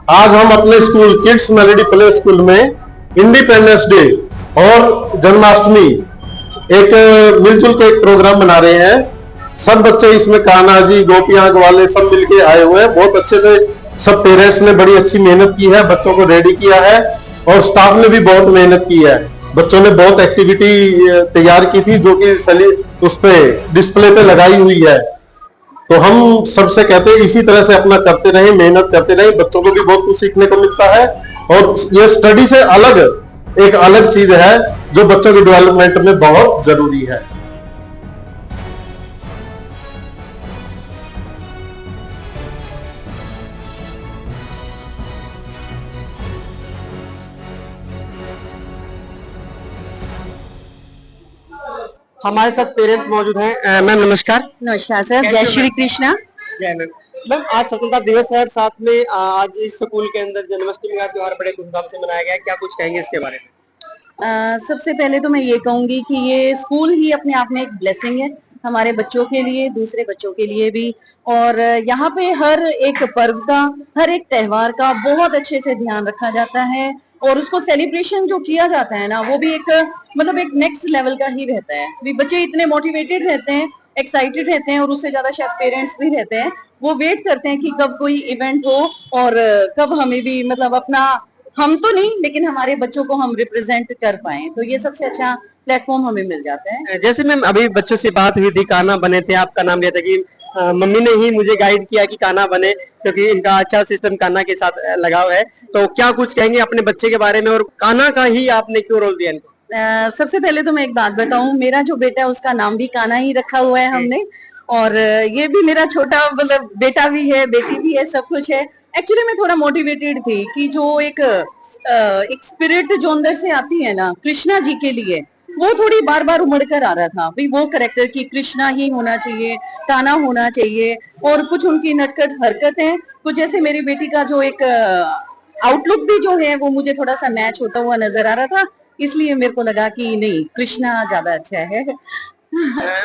आज हम अपने school kids melody play school में इंडिपेंडेंस डे और जन्माष्टमी एक मिलजुल के एक प्रोग्राम बना रहे हैं। सब बच्चे इसमें कान्हा जी, गोपियां वाले सब मिलके आए हुए हैं। बहुत अच्छे से सब पेरेंट्स ने बड़ी अच्छी मेहनत की है, बच्चों को रेडी किया है और स्टाफ ने भी बहुत मेहनत की है। बच्चों ने बहुत एक्टिविटी तैयार की थी जो कि उस पे डिस्प्ले पे लगाई हुई है। तो हम सबसे कहते हैं इसी तरह से अपना करते रहे, मेहनत करते रहे, बच्चों को भी बहुत कुछ सीखने को मिलता है। और ये स्टडी से अलग एक अलग चीज है जो बच्चों की डेवलपमेंट में बहुत जरूरी है। हमारे साथ पेरेंट्स मौजूद हैं। मैम नमस्कार। नमस्कार सर, जय श्री कृष्णा। जय मैम। मैम आज स्वतंत्रता दिवस है, साथ में आज इस स्कूल के अंदर जन्माष्टमी का त्योहार बड़े धूमधाम से मनाया गया, क्या कुछ कहेंगे इसके बारे में? सबसे पहले तो मैं ये कहूंगी कि ये स्कूल ही अपने आप में एक ब्लेसिंग है हमारे बच्चों के लिए, दूसरे बच्चों के लिए भी। और यहाँ पे हर एक पर्व का, हर एक त्योहार का बहुत अच्छे से ध्यान रखा जाता है और उसको सेलिब्रेशन जो किया जाता है ना, वो भी एक मतलब एक नेक्स्ट लेवल का ही रहता है। भी बच्चे इतने मोटिवेटेड रहते हैं, एक्साइटेड रहते हैं और उससे ज्यादा शायद पेरेंट्स भी रहते हैं। वो वेट करते हैं कि कब कोई इवेंट हो और कब हमें भी मतलब अपना, हम तो नहीं लेकिन हमारे बच्चों को हम रिप्रेजेंट कर पाए, तो ये सबसे अच्छा प्लेटफॉर्म हमें मिल जाता है। जैसे मैम अभी बच्चों से बात हुई थी, कान्हा बने थे, आपका नाम लिया था कि मम्मी ने ही मुझे गाइड किया कि कान्हा बने, क्योंकि इनका अच्छा सिस्टम कान्हा के साथ लगाव है। तो क्या कुछ कहेंगे अपने बच्चे के बारे में और कान्हा का ही आपने क्यों रोल दिया इनको? सबसे पहले तो मैं एक बात बताऊं, मेरा जो बेटा है उसका नाम भी कान्हा ही रखा हुआ है हमने। और ये भी मेरा छोटा मतलब बेटा भी है, बेटी भी है, सब कुछ है। एक्चुअली मैं थोड़ा मोटिवेटेड थी कि जो एक स्पिरिट जो अंदर से आती है ना कृष्णा जी के लिए, वो थोड़ी बार बार उमड़ कर आ रहा था भाई, वो करेक्टर की कृष्णा ही होना चाहिए, कान्हा होना चाहिए। और कुछ उनकी नटखट हरकतें, कुछ जैसे मेरी बेटी का जो एक आउटलुक भी जो है वो मुझे थोड़ा सा मैच होता हुआ नजर आ रहा था, इसलिए मेरे को लगा कि नहीं, कृष्णा ज्यादा अच्छा है।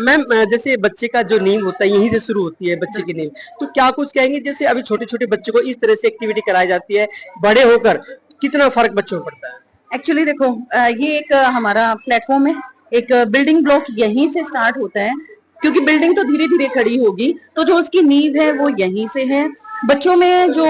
मैम जैसे बच्चे का जो नींव होता है यहीं से शुरू होती है बच्चे की नींव, तो क्या कुछ कहेंगे जैसे अभी छोटे छोटे बच्चों को इस तरह से एक्टिविटी कराई जाती है, बड़े होकर कितना फर्क बच्चों को पड़ता है? एक्चुअली देखो, ये एक हमारा प्लेटफॉर्म है, एक बिल्डिंग ब्लॉक यहीं से स्टार्ट होता है, क्योंकि बिल्डिंग तो धीरे धीरे खड़ी होगी, तो जो उसकी नींव है वो यहीं से है। बच्चों में जो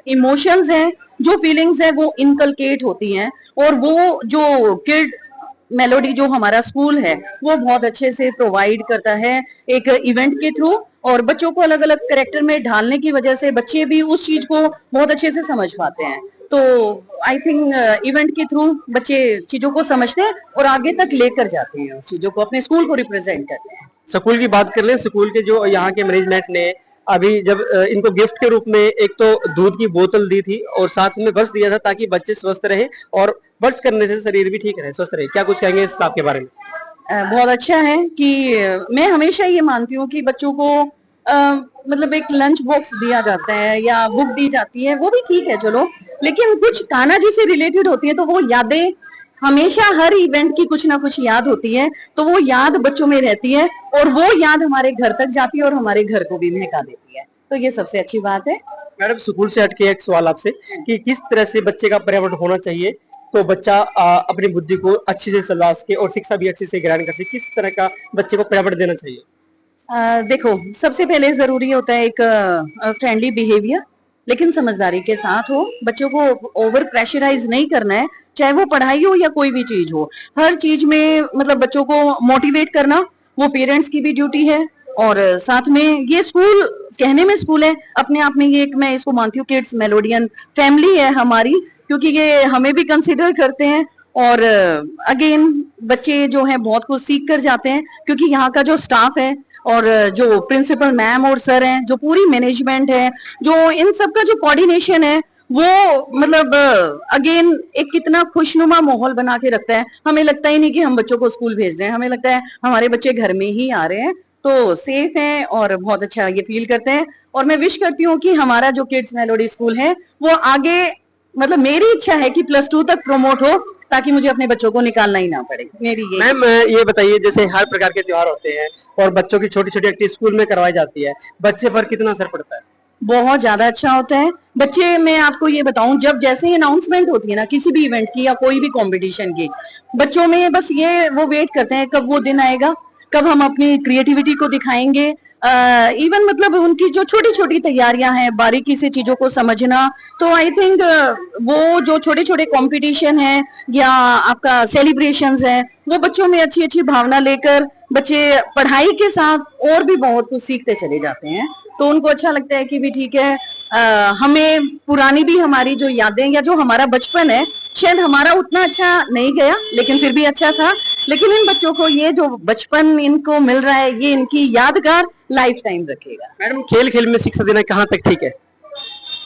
इमोशंस हैं, जो फीलिंग्स है वो इनकलकेट होती हैं। और वो जो किड मेलोडी जो हमारा स्कूल है वो बहुत अच्छे से प्रोवाइड करता है एक इवेंट के थ्रू, और बच्चों को अलग अलग कैरेक्टर में ढालने की वजह से बच्चे भी उस चीज को बहुत अच्छे से समझ पाते हैं। तो आई थिंक इवेंट के थ्रू बच्चे चीजों को समझते हैं और आगे तक लेकर जाते हैं, उस चीजों को अपने स्कूल को रिप्रेजेंट करते हैं। स्कूल की बात कर लें, स्कूल के जो यहाँ के मैनेजमेंट ने अभी जब इनको गिफ्ट के रूप में एक तो दूध की बोतल दी थी और साथ में ब्रश दिया था, ताकि बच्चे स्वस्थ रहे और ब्रश करने से शरीर भी ठीक रहे, स्वस्थ रहे। क्या कुछ कहेंगे स्टाफ के बारे में? बहुत अच्छा है कि मैं हमेशा ये मानती हूँ कि बच्चों को मतलब एक लंच बॉक्स दिया जाता है या बुक दी जाती है, वो भी ठीक है चलो, लेकिन कुछ कान्हा जी से रिलेटेड होती है तो वो यादें हमेशा, हर इवेंट की कुछ ना कुछ याद होती है, तो वो याद बच्चों में रहती है और वो याद हमारे घर तक जाती है और हमारे घर को भी महका देती है, तो ये सबसे अच्छी बात है। मैडम स्कूल से हटके एक सवाल आपसे कि किस तरह से बच्चे का पर्यावरण होना चाहिए तो बच्चा अपनी बुद्धि को अच्छे से सलाह सके और शिक्षा भी अच्छे से ग्रहण कर सके, किस तरह का बच्चे को पर्यावरण देना चाहिए? देखो, सबसे पहले जरूरी होता है एक फ्रेंडली बिहेवियर, लेकिन समझदारी के साथ हो। बच्चों को ओवर प्रेशराइज नहीं करना है, चाहे वो पढ़ाई हो या कोई भी चीज हो। हर चीज में मतलब बच्चों को मोटिवेट करना वो पेरेंट्स की भी ड्यूटी है। और साथ में ये स्कूल, कहने में स्कूल है, अपने आप में ये एक, मैं इसको मानती हूँ किड्स मेलोडियन फैमिली है हमारी, क्योंकि ये हमें भी कंसिडर करते हैं। और अगेन बच्चे जो हैं बहुत कुछ सीख कर जाते हैं, क्योंकि यहाँ का जो स्टाफ है और जो प्रिंसिपल मैम और सर हैं, जो पूरी मैनेजमेंट है, जो इन सब का जो कोऑर्डिनेशन है, वो मतलब अगेन एक कितना खुशनुमा माहौल बना के रखता है। हमें लगता ही नहीं कि हम बच्चों को स्कूल भेज रहे हैं, हमें लगता है हमारे बच्चे घर में ही आ रहे हैं, तो सेफ हैं और बहुत अच्छा ये फील करते हैं। और मैं विश करती हूँ कि हमारा जो किड्स मेलोडी स्कूल है वो आगे, मतलब मेरी इच्छा है कि +2 तक प्रमोट हो, ताकि मुझे अपने बच्चों को निकालना ही ना पड़े। मेरी ये मैम ये बताइए, जैसे हर प्रकार के त्योहार होते हैं और बच्चों की छोटी छोटी एक्टिविटी स्कूल में करवाई जाती है, बच्चे पर कितना असर पड़ता है? बहुत ज्यादा अच्छा होता है। बच्चे, मैं आपको ये बताऊं, जब जैसे ही अनाउंसमेंट होती है ना किसी भी इवेंट की या कोई भी कंपटीशन की, बच्चों में बस ये वो वेट करते हैं कब वो दिन आएगा, कब हम अपनी क्रिएटिविटी को दिखाएंगे। इवन मतलब उनकी जो छोटी छोटी तैयारियां हैं, बारीकी से चीजों को समझना, तो आई थिंक वो जो छोटे छोटे कंपटीशन है या आपका सेलिब्रेशंस है, वो बच्चों में अच्छी अच्छी भावना लेकर बच्चे पढ़ाई के साथ और भी बहुत कुछ सीखते चले जाते हैं। तो उनको अच्छा लगता है कि भी ठीक है, हमें पुरानी भी हमारी जो यादें या जो हमारा बचपन है, शायद हमारा उतना अच्छा नहीं गया लेकिन फिर भी अच्छा था। लेकिन इन बच्चों को ये जो बचपन इनको मिल रहा है, ये इनकी यादगार लाइफ टाइम रखेगा। मैडम, खेल खेल में शिक्षा देना कहाँ तक ठीक है?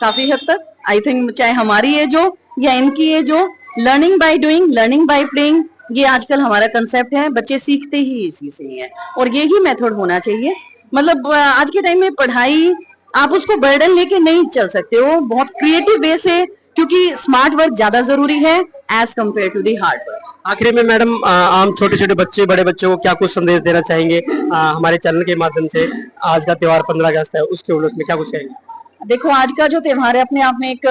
काफी हद तक आई थिंक, चाहे हमारी एज हो या इनकी एज हो, learning by doing, learning by playing, ये आजकल हमारा कंसेप्ट है। बच्चे सीखते ही इसी से ही है और यही मेथड होना चाहिए। मतलब आज के टाइम में पढ़ाई आप उसको बर्डन लेके नहीं चल सकते हो, बहुत क्रिएटिव वे से, क्योंकि स्मार्ट वर्क ज्यादा जरूरी है as compared to the hard work. आखिरी में मैडम, आम छोटे छोटे बच्चे, बड़े बच्चों को क्या कुछ संदेश देना चाहेंगे हमारे चैनल के माध्यम से? आज का त्योहार 15 अगस्त है, उसके उपलक्ष्य में क्या कुछ कहेंगे? देखो, आज का जो त्योहार है अपने आप में एक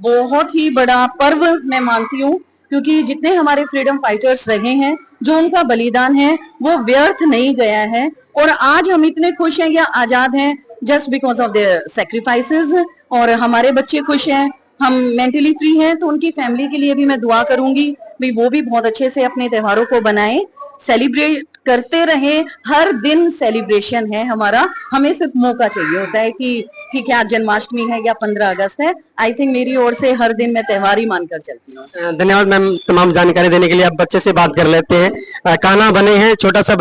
बहुत ही बड़ा पर्व मैं मानती हूँ, क्योंकि जितने हमारे फ्रीडम फाइटर्स रहे हैं, जो उनका बलिदान है वो व्यर्थ नहीं गया है। और आज हम इतने खुश हैं या आजाद हैं just because of their sacrifices. और हमारे बच्चे खुश हैं, हम मेंटली फ्री हैं, तो उनकी फैमिली के लिए भी मैं दुआ करूंगी भाई वो भी बहुत अच्छे से अपने त्योहारों को बनाएं, सेलिब्रेट करते रहे। हर दिन सेलिब्रेशन है हमारा, हमें सिर्फ मौका चाहिए होता है कि ठीक है आज जन्माष्टमी है या 15 अगस्त है। आई थिंक मेरी ओर से हर दिन मैं त्योहार ही मानकर चलती हूँ। धन्यवाद मैम, तमाम जानकारी देने के लिए। अब बच्चे से बात कर लेते हैं। कान्हा बने हैं, छोटा सा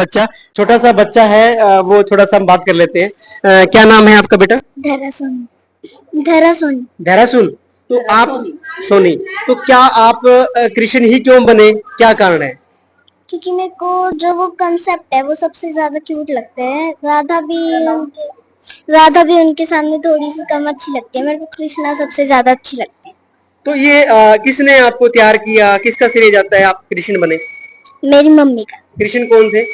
बच्चा है, वो थोड़ा सा हम बात कर लेते हैं। क्या नाम है आपका बेटा? धरा सोनी। धरा सोनी। देहरादून। तो आप सोनी, तो क्या आप कृष्ण ही क्यों बने, क्या कारण है? क्योंकि मेरे को जो वो कंसेप्ट है वो सबसे ज्यादा क्यूट लगता है। राधा भी उनके सामने थोड़ी सी कम अच्छी लगती है, मेरे को कृष्णा सबसे ज्यादा अच्छी लगती है। तो ये किसने आपको तैयार किया, किसका श्रेय जाता है आप कृष्ण बने? मेरी मम्मी का। कृष्ण कौन थे?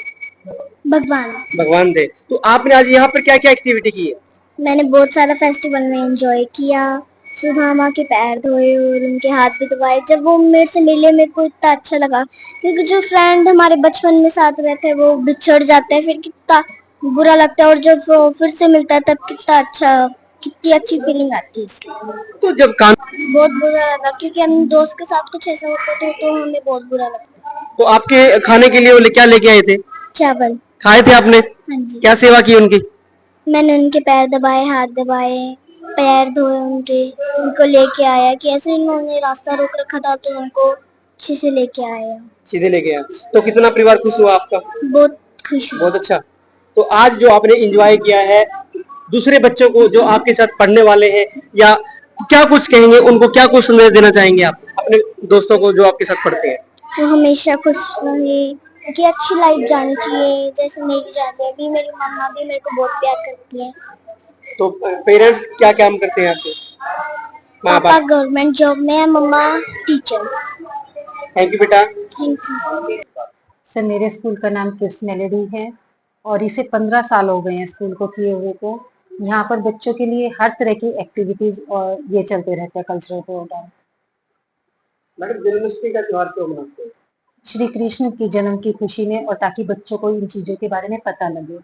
भगवान। भगवान थे। तो आपने आज यहाँ पर क्या क्या एक्टिविटी की है? मैंने बहुत सारा फेस्टिवल में एंजॉय किया, सुदामा के पैर धोए और उनके हाथ भी धोए। जब वो मेरे से मिले मेरे को इतना अच्छा लगा, क्योंकि जो फ्रेंड हमारे बचपन में साथ रहते हैं वो बिछड़ जाते हैं, फिर कितना बुरा लगता है, और जब वो फिर से मिलता है तब कितनी अच्छी फीलिंग आती है इसलिए। तो जब कान बहुत बुरा लगा क्योंकि हम दोस्त के साथ कुछ ऐसा होता था तो हमें बहुत बुरा लगता। तो आपके खाने के लिए वो क्या लेके आए थे? चावल खाए थे आपने? हाँ जी। क्या सेवा की उनकी? मैंने उनके पैर दबाए, हाथ दबाए, पैर धोए उनके, उनको लेके आया कि ऐसे इन्होंने रास्ता रोक रखा था तो उनको अच्छे से लेके आया। सीधे लेके आया। तो कितना परिवार खुश हुआ आपका? बहुत खुश हुआ। बहुत अच्छा। तो आज जो आपने एंजॉय किया है, दूसरे बच्चों को जो आपके साथ पढ़ने वाले हैं, या क्या कुछ कहेंगे उनको, क्या कुछ संदेश देना चाहेंगे आप अपने दोस्तों को जो आपके साथ पढ़ते हैं? वो हमेशा खुश रहे, कि अच्छी लाइफ जानी चाहिए जैसे मेरी जाती है। अभी मेरी मम्मा भी मेरे को बहुत प्यार करती है। तो पेरेंट्स क्या काम करते हैं आपके? माँ पापा बाप। गवर्नमेंट जॉब में है, मम्मा टीचर। थैंक यू बेटा। Thank you. सर, मेरे स्कूल का नाम किड्स मेलेडी है और इसे 15 साल हो गए हैं स्कूल को किए हुए को। यहाँ पर बच्चों के लिए हर तरह की एक्टिविटीज और ये चलते रहते हैं कल्चरल प्रोग्राम। मैडम, जन्माष्टमी का त्योहार क्यों मनाते हैं? श्री कृष्ण की जन्म की खुशी में और ताकि बच्चों को इन चीजों के बारे में पता लगे।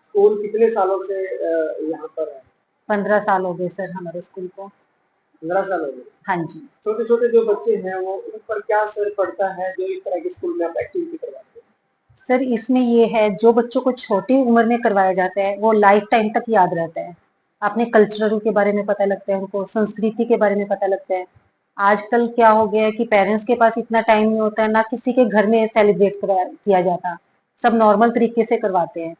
स्कूल कितने सालों से यहाँ पर है? 15 साल हो गए सर हमारे स्कूल को। 15 साल हो गए। हाँ जी। छोटे छोटे जो बच्चे हैं वो उन पर क्या असर पड़ता है जो इस तरह के स्कूल में आप एक्टिविटी करवाते हैं? सर, इसमें ये है, जो बच्चों को छोटी उम्र में करवाया जाता है वो लाइफ टाइम तक याद रहता है। अपने कल्चरल के बारे में पता लगता है, उनको संस्कृति के बारे में पता लगता है। आजकल क्या हो गया है कि पेरेंट्स के पास इतना टाइम नहीं होता है, ना किसी के घर में सेलिब्रेट किया जाता, सब नॉर्मल तरीके से करवाते हैं।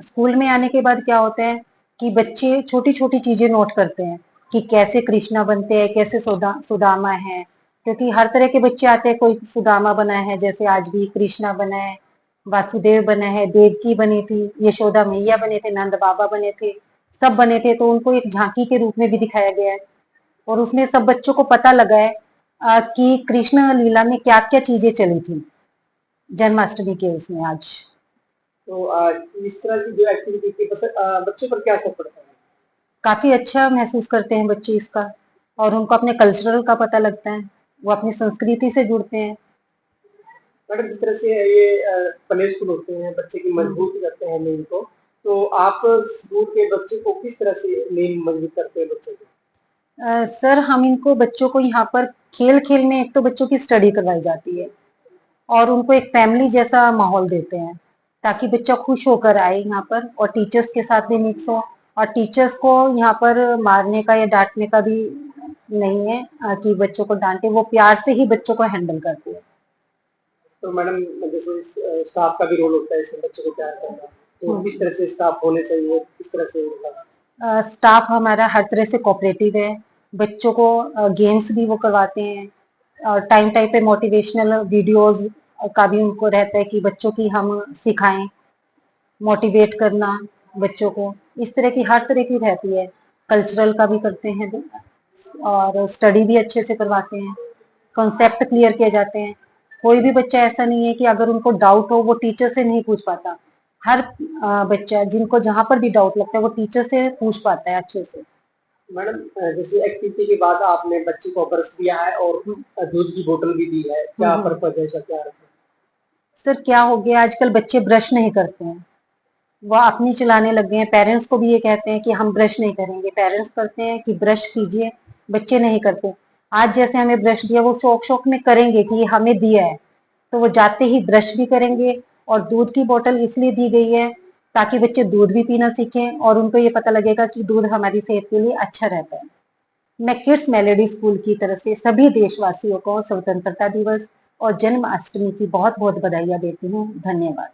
स्कूल में आने के बाद क्या होता है कि बच्चे छोटी छोटी चीजें नोट करते हैं कि कैसे कृष्णा बनते हैं, कैसे सुदामा है, क्योंकि हर तरह के बच्चे आते हैं। कोई सुदामा बना है, जैसे आज भी कृष्णा बना है, वासुदेव बना है, देवकी बनी थी, यशोदा मैया बने थे, नंद बाबा बने थे, सब बने थे। तो उनको एक झांकी के रूप में भी दिखाया गया है और उसमें सब बच्चों को पता लगा है कि कृष्ण लीला में क्या क्या चीजें चली थी जन्माष्टमी के उसमें आज। तो इस तरह की जो एक्टिविटी थी बच्चों पर क्या असर पड़ता है? काफी अच्छा महसूस करते हैं बच्चे इसका, और उनको अपने कल्चरल का पता लगता है, वो अपनी संस्कृति से जुड़ते हैं। मैडम जिस तरह से ये प्ले स्कूल होते हैं बच्चे की मजबूत करते हैं नींव को, तो आप स्कूल के बच्चे को किस तरह से नींव मजबूत करते हैं बच्चे की? सर हम इनको बच्चों को यहाँ पर खेल खेल में एक तो बच्चों की स्टडी करवाई जाती है, और उनको एक फैमिली जैसा माहौल देते हैं ताकि बच्चा खुश होकर आए यहाँ पर, और टीचर्स के साथ भी मिक्स हो, और टीचर्स को यहाँ पर मारने का या डांटने का भी नहीं है कि बच्चों को डांटे, वो प्यार से ही बच्चों को हैंडल करते हैं। तो मैडम जैसे स्टाफ का भी रोल होता है इसमें बच्चों को प्यार करना, तो किस तरह से स्टाफ होने चाहिए, किस तरह से स्टाफ हमारा हर तरह से कोऑपरेटिव है, बच्चों को गेम्स भी वो करवाते हैं, और टाइम टाइम पे मोटिवेशनल वीडियोस का भी उनको रहता है कि बच्चों की हम सिखाएं, मोटिवेट करना बच्चों को, इस तरह की हर तरह की रहती है। कल्चरल का भी करते हैं, और स्टडी भी अच्छे से करवाते हैं, कॉन्सेप्ट क्लियर किए जाते हैं। कोई भी बच्चा ऐसा नहीं है कि अगर उनको डाउट हो वो टीचर से नहीं पूछ पाता, हर बच्चा जिनको जहाँ पर भी डाउट लगता है वो टीचर से पूछ पाता है अच्छे से। मैडम जैसे एक्टिविटी के बाद आपने बच्चे को ब्रश दिया है और दूध की बोतल भी दी है, क्या पर्पज है, क्या है? सर क्या हो गया, आजकल बच्चे ब्रश नहीं करते हैं, वो अपनी चलाने लग गए हैं। पेरेंट्स को भी ये कहते हैं कि हम ब्रश नहीं करेंगे, पेरेंट्स करते हैं कि ब्रश कीजिए, बच्चे नहीं करते। आज जैसे हमें ब्रश दिया वो शौक शौक में करेंगे कि ये हमें दिया है, तो वो जाते ही ब्रश भी करेंगे। और दूध की बोतल इसलिए दी गई है ताकि बच्चे दूध भी पीना सीखें, और उनको ये पता लगेगा कि दूध हमारी सेहत के लिए अच्छा रहता है। मैं किड्स मेलोडी स्कूल की तरफ से सभी देशवासियों को स्वतंत्रता दिवस और जन्माष्टमी की बहुत बहुत बधाइयां देती हूँ। धन्यवाद।